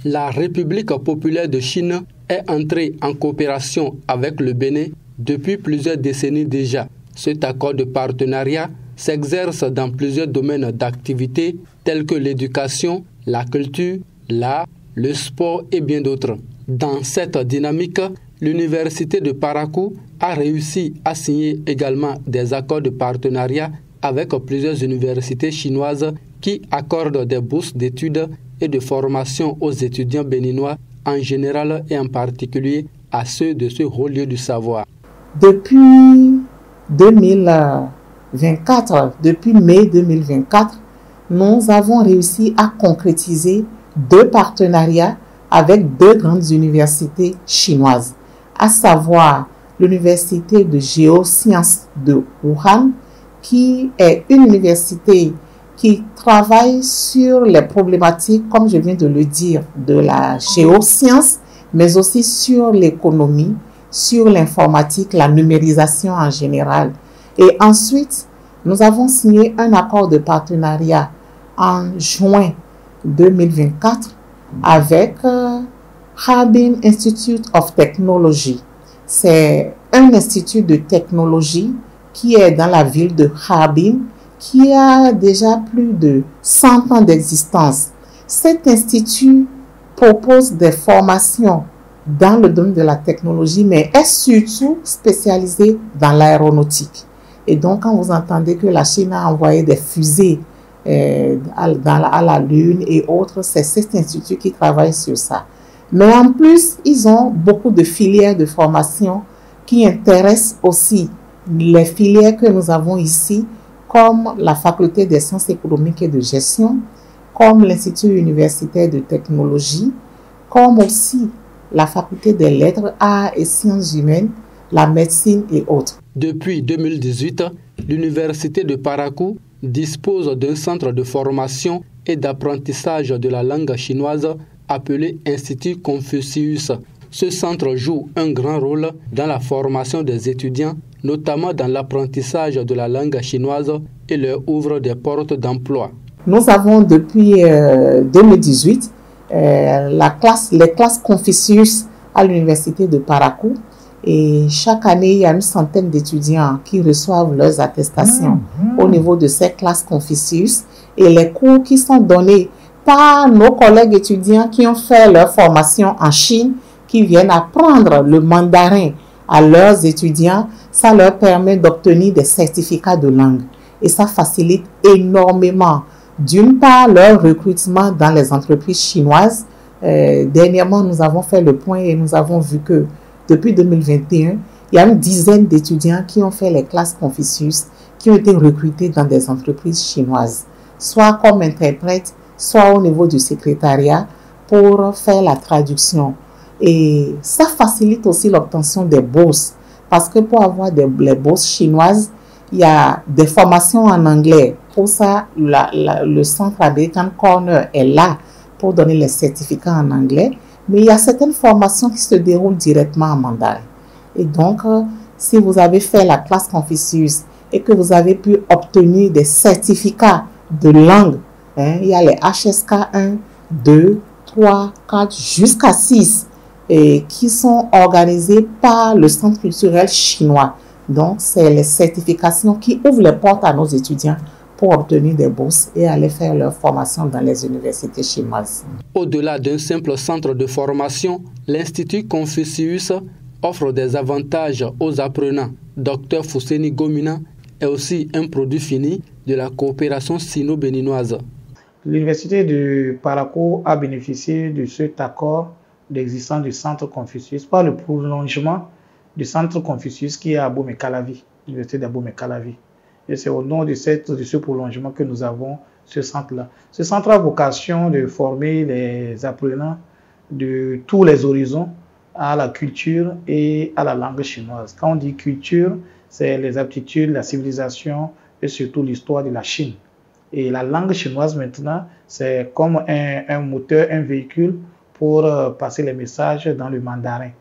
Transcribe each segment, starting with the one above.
La République populaire de Chine est entrée en coopération avec le Bénin depuis plusieurs décennies déjà. Cet accord de partenariat s'exerce dans plusieurs domaines d'activité tels que l'éducation, la culture, l'art, le sport et bien d'autres. Dans cette dynamique, l'Université de Parakou a réussi à signer également des accords de partenariat avec plusieurs universités chinoises qui accordent des bourses d'études et de formation aux étudiants béninois en général et en particulier à ceux de ce haut lieu du savoir. Depuis 2024, depuis mai 2024, nous avons réussi à concrétiser 2 partenariats avec 2 grandes universités chinoises, à savoir l'Université de géosciences de Wuhan, qui est une université qui travaille sur les problématiques, comme je viens de le dire, de la géoscience, mais aussi sur l'économie, sur l'informatique, la numérisation en général. Et ensuite, nous avons signé un accord de partenariat en juin 2024 avec Harbin Institute of Technology. C'est un institut de technologie qui est dans la ville de Harbin, qui a déjà plus de 100 ans d'existence. Cet institut propose des formations dans le domaine de la technologie, mais est surtout spécialisé dans l'aéronautique. Et donc, quand vous entendez que la Chine a envoyé des fusées à la Lune et autres, c'est cet institut qui travaille sur ça. Mais en plus, ils ont beaucoup de filières de formation qui intéressent aussi les filières que nous avons ici, comme la faculté des sciences économiques et de gestion, comme l'Institut universitaire de technologie, comme aussi la faculté des lettres, arts et sciences humaines, la médecine et autres. Depuis 2018, l'Université de Parakou dispose d'un centre de formation et d'apprentissage de la langue chinoise appelé Institut Confucius. Ce centre joue un grand rôle dans la formation des étudiants, notamment dans l'apprentissage de la langue chinoise et leur ouvre des portes d'emploi. Nous avons depuis 2018 les classes Confucius à l'Université de Parakou. Et chaque année, il y a une centaine d'étudiants qui reçoivent leurs attestations au niveau de ces classes Confucius. Et les cours qui sont donnés par nos collègues étudiants qui ont fait leur formation en Chine, qui viennent apprendre le mandarin à leurs étudiants, ça leur permet d'obtenir des certificats de langue. Et ça facilite énormément, d'une part, leur recrutement dans les entreprises chinoises. Dernièrement, nous avons fait le point et nous avons vu que depuis 2021, il y a une dizaine d'étudiants qui ont fait les classes Confucius, qui ont été recrutés dans des entreprises chinoises, soit comme interprètes, soit au niveau du secrétariat pour faire la traduction. Et ça facilite aussi l'obtention des bourses, parce que pour avoir les bourses chinoises, il y a des formations en anglais. Pour ça, le Centre American Corner est là pour donner les certificats en anglais. Mais il y a certaines formations qui se déroulent directement en mandarin. Et donc, si vous avez fait la classe Confucius et que vous avez pu obtenir des certificats de langue, il y a les HSK 1, 2, 3, 4, jusqu'à 6, et qui sont organisés par le Centre culturel chinois. Donc, c'est les certifications qui ouvrent les portes à nos étudiants pour obtenir des bourses et aller faire leur formation dans les universités chinoises. Au-delà d'un simple centre de formation, l'Institut Confucius offre des avantages aux apprenants. Dr Fousseni Gomina est aussi un produit fini de la coopération sino-béninoise. L'Université de Parakou a bénéficié de cet accord d'existence du Centre Confucius par le prolongement du Centre Confucius qui est à Abomey-Calavi, l'Université d'Abomey-Calavi. Et c'est au nom de ce prolongement que nous avons ce centre-là. Ce centre a vocation de former les apprenants de tous les horizons à la culture et à la langue chinoise. Quand on dit culture, c'est les aptitudes, la civilisation et surtout l'histoire de la Chine. Et la langue chinoise maintenant, c'est comme un moteur, un véhicule pour passer les messages dans le mandarin.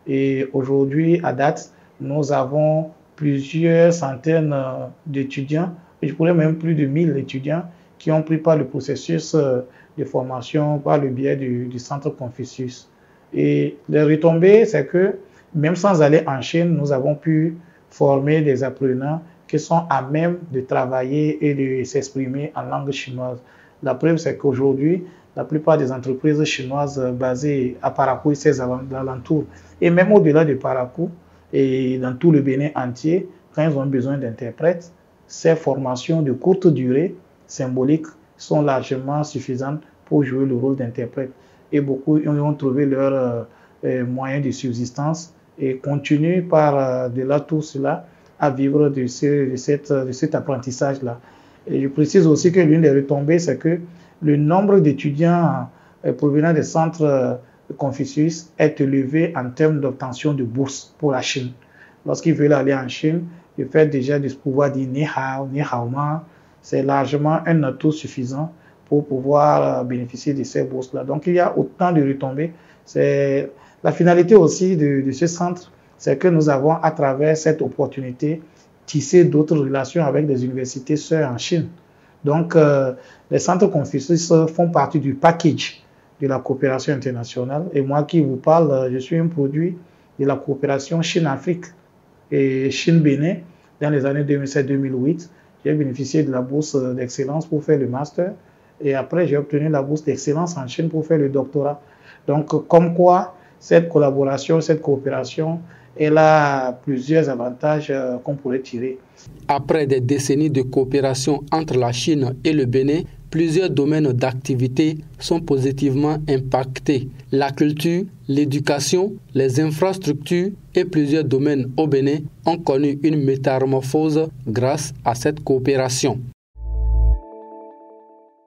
Et aujourd'hui, à date, nous avons plusieurs centaines d'étudiants, je pourrais même plus de 1000 étudiants qui ont pris part le processus de formation par le biais du Centre Confucius. Et les retombées, c'est que même sans aller en Chine, nous avons pu former des apprenants qui sont à même de travailler et de s'exprimer en langue chinoise. La preuve, c'est qu'aujourd'hui, la plupart des entreprises chinoises basées à Parakou et ses alentours, et même au-delà de Parakou, et dans tout le Bénin entier, quand ils ont besoin d'interprètes, ces formations de courte durée, symboliques, sont largement suffisantes pour jouer le rôle d'interprète. Et beaucoup ont trouvé leur moyen de subsistance et continuent par delà tout cela à vivre de cet apprentissage-là. Et je précise aussi que l'une des retombées, c'est que le nombre d'étudiants provenant des centres Confucius est élevé en termes d'obtention de bourse pour la Chine. Lorsqu'ils veulent aller en Chine, le fait déjà de pouvoir dire ni hao, ni hao ma, c'est largement un atout suffisant pour pouvoir bénéficier de ces bourses-là. Donc il y a autant de retombées. C'est la finalité aussi de ce centre, c'est que nous avons à travers cette opportunité tissé d'autres relations avec des universités sœurs en Chine. Donc les centres Confucius font partie du package de la coopération internationale. Et moi qui vous parle, je suis un produit de la coopération Chine-Afrique et Chine-Bénin dans les années 2007-2008. J'ai bénéficié de la bourse d'excellence pour faire le master. Et après, j'ai obtenu la bourse d'excellence en Chine pour faire le doctorat. Donc, comme quoi, cette collaboration, cette coopération, elle a plusieurs avantages qu'on pourrait tirer. Après des décennies de coopération entre la Chine et le Bénin, plusieurs domaines d'activité sont positivement impactés. La culture, l'éducation, les infrastructures et plusieurs domaines au Bénin ont connu une métamorphose grâce à cette coopération.